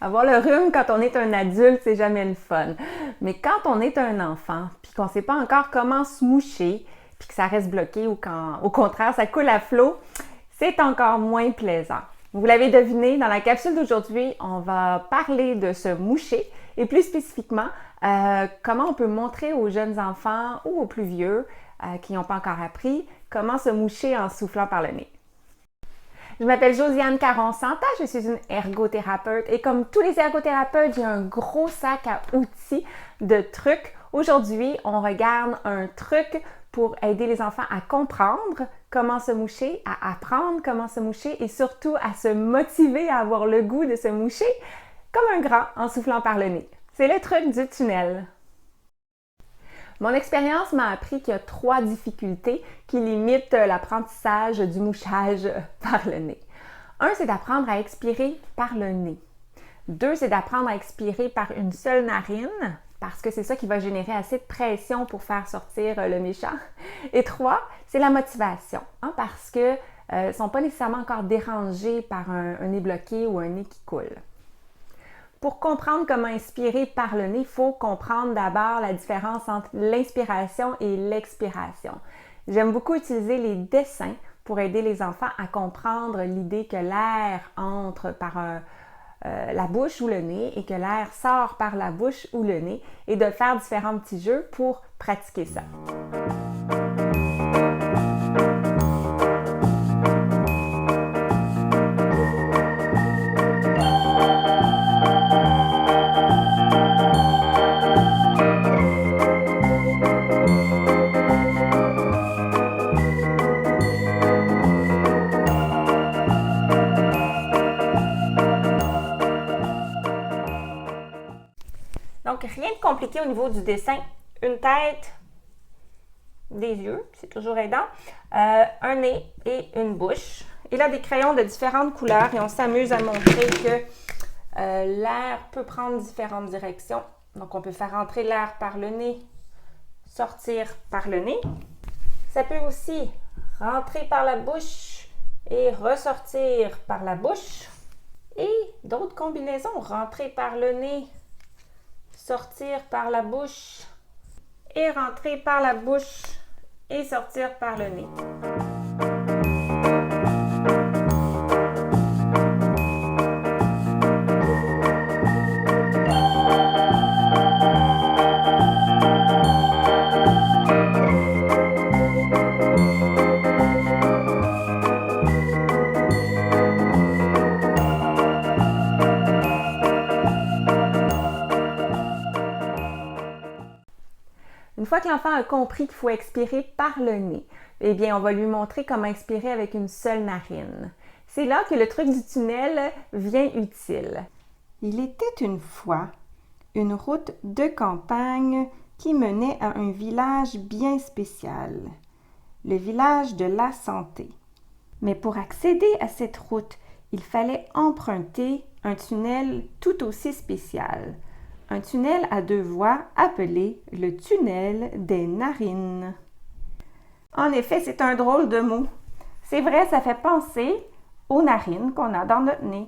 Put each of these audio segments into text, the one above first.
Avoir le rhume quand on est un adulte, c'est jamais le fun. Mais quand on est un enfant, puis qu'on ne sait pas encore comment se moucher, puis que ça reste bloqué ou quand, au contraire, ça coule à flot, c'est encore moins plaisant. Vous l'avez deviné, dans la capsule d'aujourd'hui, on va parler de se moucher et plus spécifiquement, comment on peut montrer aux jeunes enfants ou aux plus vieux qui n'ont pas encore appris comment se moucher en soufflant par le nez. Je m'appelle Josiane Caron-Santa, je suis une ergothérapeute et comme tous les ergothérapeutes, j'ai un gros sac à outils de trucs. Aujourd'hui, on regarde un truc pour aider les enfants à comprendre comment se moucher, à apprendre comment se moucher et surtout à se motiver à avoir le goût de se moucher comme un grand en soufflant par le nez. C'est le truc du tunnel. Mon expérience m'a appris qu'il y a 3 difficultés qui limitent l'apprentissage du mouchage par le nez. 1, c'est d'apprendre à expirer par le nez. 2, c'est d'apprendre à expirer par une seule narine, parce que c'est ça qui va générer assez de pression pour faire sortir le méchant. Et 3, c'est la motivation, parce qu'ils ne sont pas nécessairement encore dérangés par un nez bloqué ou un nez qui coule. Pour comprendre comment inspirer par le nez, il faut comprendre d'abord la différence entre l'inspiration et l'expiration. J'aime beaucoup utiliser les dessins pour aider les enfants à comprendre l'idée que l'air entre par la bouche ou le nez et que l'air sort par la bouche ou le nez et de faire différents petits jeux pour pratiquer ça. Donc, rien de compliqué au niveau du dessin. Une tête, des yeux, c'est toujours aidant, un nez et une bouche. Et là, des crayons de différentes couleurs et on s'amuse à montrer que l'air peut prendre différentes directions. Donc, on peut faire entrer l'air par le nez, sortir par le nez. Ça peut aussi rentrer par la bouche et ressortir par la bouche. Et d'autres combinaisons, rentrer par le nez, sortir par la bouche et rentrer par la bouche et sortir par le nez. Une fois que l'enfant a compris qu'il faut expirer par le nez, eh bien, on va lui montrer comment expirer avec une seule narine. C'est là que le truc du tunnel vient utile. Il était une fois une route de campagne qui menait à un village bien spécial, le village de la santé. Mais pour accéder à cette route, il fallait emprunter un tunnel tout aussi spécial. Un tunnel à 2 voies appelé le tunnel des narines. En effet, c'est un drôle de mot. C'est vrai, ça fait penser aux narines qu'on a dans notre nez.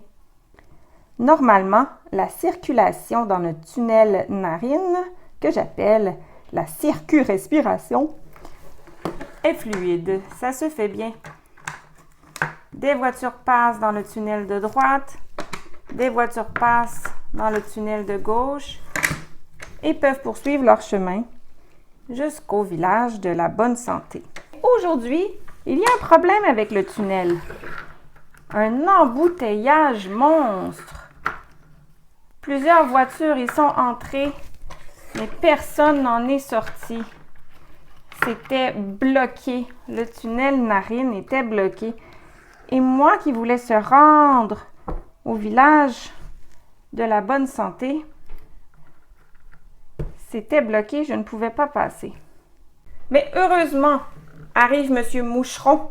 Normalement, la circulation dans le tunnel narine, que j'appelle la circurespiration, est fluide. Ça se fait bien. Des voitures passent dans le tunnel de droite, des voitures passent dans le tunnel de gauche et peuvent poursuivre leur chemin jusqu'au village de la bonne santé. Aujourd'hui, il y a un problème avec le tunnel. Un embouteillage monstre. Plusieurs voitures y sont entrées, mais personne n'en est sorti. C'était bloqué. Le tunnel narine était bloqué. Et moi qui voulais se rendre au village de la bonne santé, c'était bloqué, je ne pouvais pas passer. Mais heureusement, arrive M. Moucheron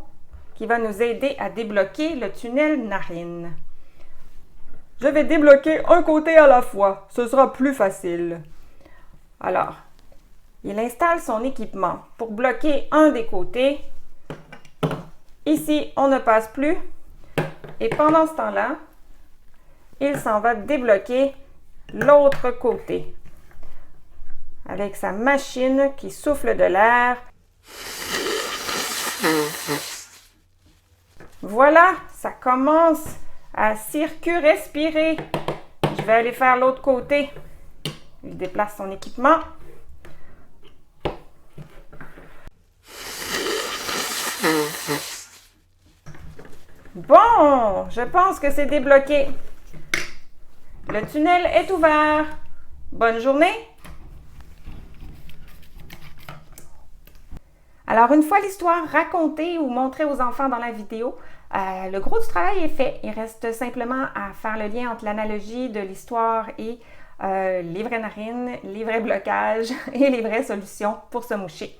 qui va nous aider à débloquer le tunnel narine. Je vais débloquer un côté à la fois, ce sera plus facile. Alors, il installe son équipement pour bloquer un des côtés. Ici, on ne passe plus. Et pendant ce temps-là, il s'en va débloquer l'autre côté avec sa machine qui souffle de l'air. Voilà, ça commence à respirer. Je vais aller faire l'autre côté. Il déplace son équipement. Bon, je pense que c'est débloqué. Le tunnel est ouvert. Bonne journée. Alors, une fois l'histoire racontée ou montrée aux enfants dans la vidéo, le gros du travail est fait. Il reste simplement à faire le lien entre l'analogie de l'histoire et les vraies narines, les vrais blocages et les vraies solutions pour se moucher.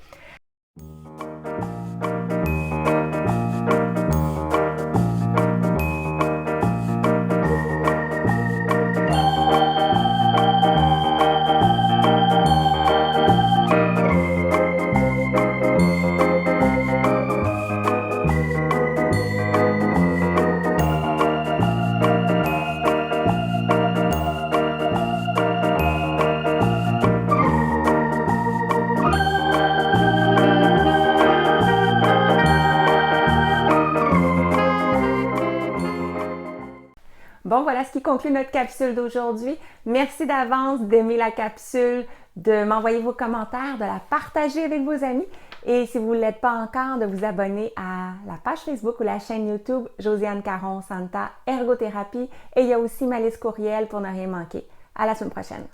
Bon, voilà ce qui conclut notre capsule d'aujourd'hui. Merci d'avance d'aimer la capsule, de m'envoyer vos commentaires, de la partager avec vos amis. Et si vous ne l'êtes pas encore, de vous abonner à la page Facebook ou la chaîne YouTube Josiane Caron Santa Ergothérapie. Et il y a aussi ma liste courriel pour ne rien manquer. À la semaine prochaine.